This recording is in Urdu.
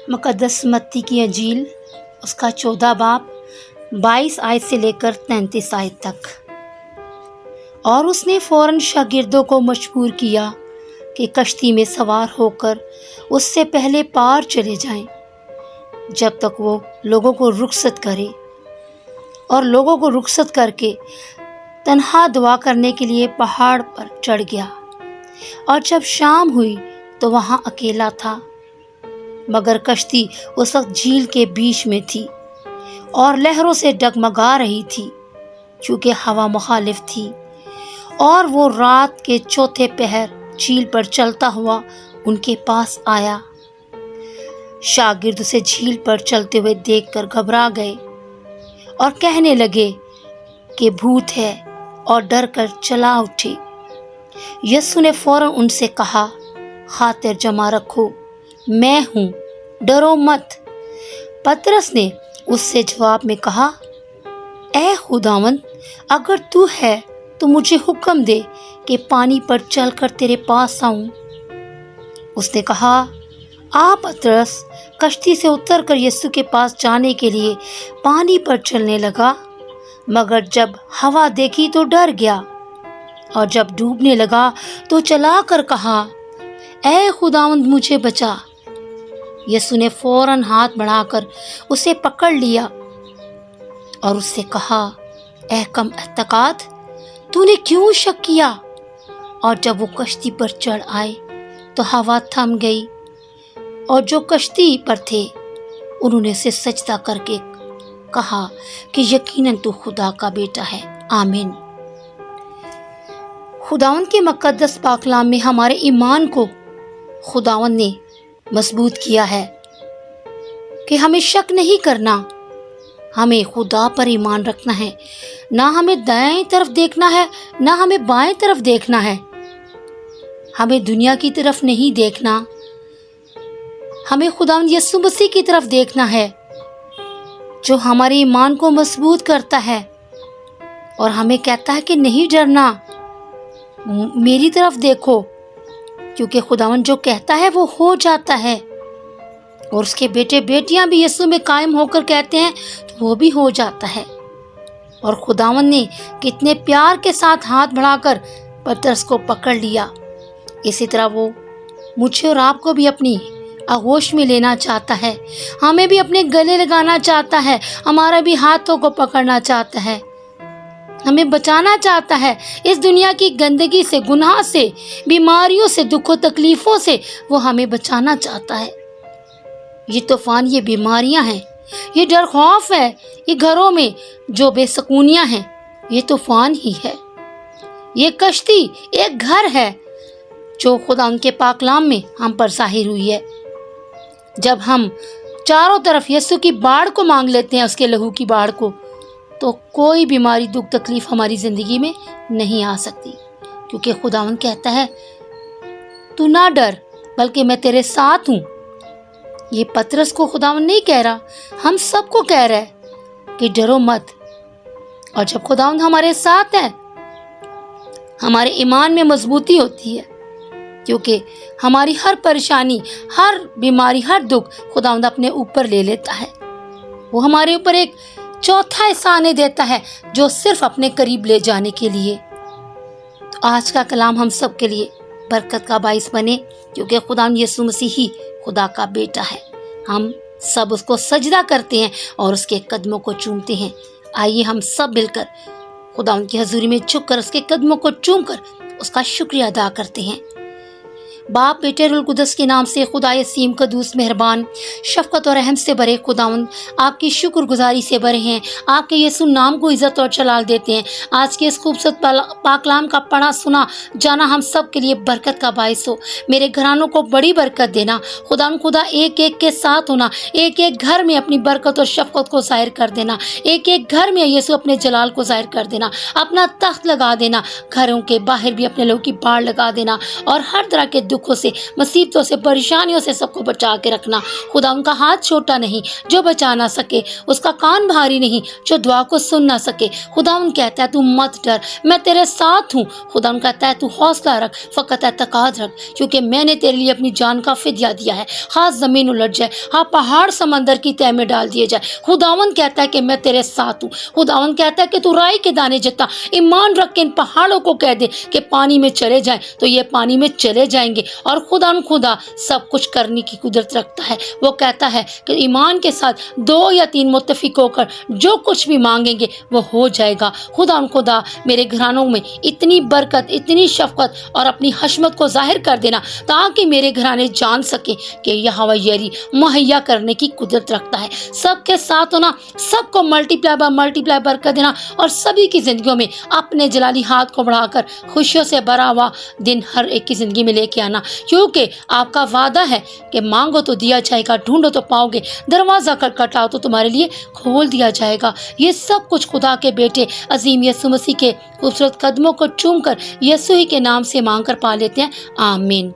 مقدس متی کی انجیل اس کا 14 باب 22 آیت سے لے کر 33 آیت تک۔ اور اس نے فوراً شاگردوں کو مجبور کیا کہ کشتی میں سوار ہو کر اس سے پہلے پار چلے جائیں جب تک وہ لوگوں کو رخصت کرے، اور لوگوں کو رخصت کر کے تنہا دعا کرنے کے لیے پہاڑ پر چڑھ گیا۔ اور جب شام ہوئی تو وہاں اکیلا تھا، مگر کشتی اس وقت جھیل کے بیچ میں تھی اور لہروں سے ڈگمگا رہی تھی، چونکہ ہوا مخالف تھی۔ اور وہ رات کے چوتھے پہر جھیل پر چلتا ہوا ان کے پاس آیا۔ شاگرد اسے جھیل پر چلتے ہوئے دیکھ کر گھبرا گئے اور کہنے لگے کہ بھوت ہے، اور ڈر کر چلا اٹھے۔ یسوع نے فوراً ان سے کہا، خاطر جمع رکھو، میں ہوں، ڈرو مت۔ پطرس نے اس سے جواب میں کہا، اے خداوند، اگر تو ہے تو مجھے حکم دے کہ پانی پر چل کر تیرے پاس آؤں۔ اس نے کہا، آ پطرس۔ کشتی سے اتر کر یسوع کے پاس جانے کے لیے پانی پر چلنے لگا، مگر جب ہوا دیکھی تو ڈر گیا، اور جب ڈوبنے لگا تو چلا کر کہا، اے خداوند، مجھے بچا۔ یسوع نے فوراً ہاتھ بڑھا کر اسے پکڑ لیا اور اس سے کہا، اے کم اعتقاد، تو نے کیوں شک کیا؟ اور جب وہ کشتی پر چڑھ آئے تو ہوا تھم گئی، اور جو کشتی پر تھے انہوں نے اسے سجدہ کر کے کہا کہ یقیناً تو خدا کا بیٹا ہے۔ آمین۔ خداوند کے مقدس پاک کلام میں ہمارے ایمان کو خداوند نے مضبوط کیا ہے کہ ہمیں شک نہیں کرنا، ہمیں خدا پر ایمان رکھنا ہے، نہ ہمیں دائیں طرف دیکھنا ہے، نہ ہمیں بائیں طرف دیکھنا ہے، ہمیں دنیا کی طرف نہیں دیکھنا، ہمیں خداوند یسوع مسیح کی طرف دیکھنا ہے جو ہمارے ایمان کو مضبوط کرتا ہے اور ہمیں کہتا ہے کہ نہیں ڈرنا، میری طرف دیکھو، کیونکہ خداوند جو کہتا ہے وہ ہو جاتا ہے، اور اس کے بیٹے بیٹیاں بھی یسوع میں قائم ہو کر کہتے ہیں تو وہ بھی ہو جاتا ہے۔ اور خداوند نے کتنے پیار کے ساتھ ہاتھ بڑھا کر پطرس کو پکڑ لیا، اسی طرح وہ مجھے اور آپ کو بھی اپنی آغوش میں لینا چاہتا ہے، ہمیں بھی اپنے گلے لگانا چاہتا ہے، ہمارا بھی ہاتھوں کو پکڑنا چاہتا ہے، ہمیں بچانا چاہتا ہے اس دنیا کی گندگی سے، گناہ سے، بیماریوں سے، دکھ و تکلیفوں سے وہ ہمیں بچانا چاہتا ہے۔ یہ طوفان، یہ بیماریاں ہیں، یہ ڈر خوف ہے، یہ گھروں میں جو بے سکونیاں ہیں، یہ طوفان ہی ہے۔ یہ کشتی ایک گھر ہے جو خدا ان کے پاک کلام میں ہم پر ظاہر ہوئی ہے۔ جب ہم چاروں طرف یسوع کی باڑ کو مانگ لیتے ہیں، اس کے لہو کی باڑ کو، تو کوئی بیماری، دکھ، تکلیف ہماری زندگی میں نہیں آ سکتی، کیونکہ خداوند کہتا ہے تو نہ ڈر، بلکہ میں تیرے ساتھ ہوں۔ یہ پطرس کو خداوند نہیں کہہ رہا، ہم سب کو کہہ رہا ہے کہ ڈرو مت۔ اور جب خداوند ہمارے ساتھ ہے، ہمارے ایمان میں مضبوطی ہوتی ہے، کیونکہ ہماری ہر پریشانی، ہر بیماری، ہر دکھ خداوند اپنے اوپر لے لیتا ہے۔ وہ ہمارے اوپر ایک چوتھا حصہ آنے دیتا ہے جو صرف اپنے قریب لے جانے کے لیے۔ تو آج کا کلام ہم سب کے لیے برکت کا باعث بنے، کیونکہ خداوند یسوع مسیح ہی خدا کا بیٹا ہے۔ ہم سب اس کو سجدہ کرتے ہیں اور اس کے قدموں کو چومتے ہیں۔ آئیے ہم سب مل کر خداوند کی حضوری میں جھک کر اس کے قدموں کو چوم کر اس کا شکریہ ادا کرتے ہیں۔ باپ، بیٹے، روح القدس کے نام سے، خدا عظیم، قدوس، مہربان، شفقت اور رحم سے بھرے خداوند، آپ کی شکر گزاری سے بھرے ہیں، آپ کے یسوع نام کو عزت اور جلال دیتے ہیں۔ آج کے اس خوبصورت پاک کلام کا پڑھا سنا جانا ہم سب کے لیے برکت کا باعث ہو۔ میرے گھرانوں کو بڑی برکت دینا خداوند، خدا ایک ایک کے ساتھ ہونا، ایک ایک گھر میں اپنی برکت اور شفقت کو ظاہر کر دینا، ایک ایک گھر میں یسوع اپنے جلال کو ظاہر کر دینا، اپنا تخت لگا دینا، گھروں کے باہر بھی اپنے لوگوں کی باڑ لگا دینا، اور ہر طرح کے دکھ دکھوں سے، مصیبتوں سے، پریشانیوں سے سب کو بچا کے رکھنا۔ خدا ان کا ہاتھ چھوٹا نہیں جو بچا نہ سکے، اس کا کان بھاری نہیں جو دعا کو سن نہ سکے۔ خدا ان کہتا ہے تو مت ڈر، میں تیرے ساتھ ہوں۔ خدا ان کہتا ہے تو حوصلہ رکھ، فقط اعتقاد رکھ، کیونکہ میں نے تیرے لیے اپنی جان کا فدیہ دیا ہے۔ ہاں زمین الٹ جائے، ہاں پہاڑ سمندر کی تہہ میں ڈال دیے جائے، خداوند کہتا ہے کہ میں تیرے ساتھ ہوں۔ خداوند کہتا ہے کہ تو رائی کے دانے جتنا ایمان رکھ کے ان پہاڑوں کو کہہ دے کہ پانی میں چلے جائیں تو یہ پانی میں چلے جائیں گے۔ اور خدا سب کچھ کرنے کی قدرت رکھتا ہے۔ وہ کہتا ہے کہ ایمان کے ساتھ 2 یا 3 متفق ہو کر جو کچھ بھی مانگیں گے وہ ہو جائے گا۔ خدا میرے گھرانوں میں اتنی برکت، اتنی شفقت اور اپنی حشمت کو ظاہر کر دینا تاکہ میرے گھرانے جان سکے کہ یہوہ یری مہیا کرنے کی قدرت رکھتا ہے۔ سب کے ساتھ ہونا، سب کو ملٹی پلائی برکت دینا، اور سبھی کی زندگیوں میں اپنے جلالی ہاتھ کو بڑھا کر خوشیوں سے بھرا ہوا دن ہر ایک کی زندگی میں لے کے آنا، کیونکہ آپ کا وعدہ ہے کہ مانگو تو دیا جائے گا، ڈھونڈو تو پاؤ گے، دروازہ کھٹکھٹاؤ تو تمہارے لیے کھول دیا جائے گا۔ یہ سب کچھ خدا کے بیٹے عظیم یسوع مسیح کے خوبصورت قدموں کو چوم کر یسوع ہی کے نام سے مانگ کر پا لیتے ہیں۔ آمین۔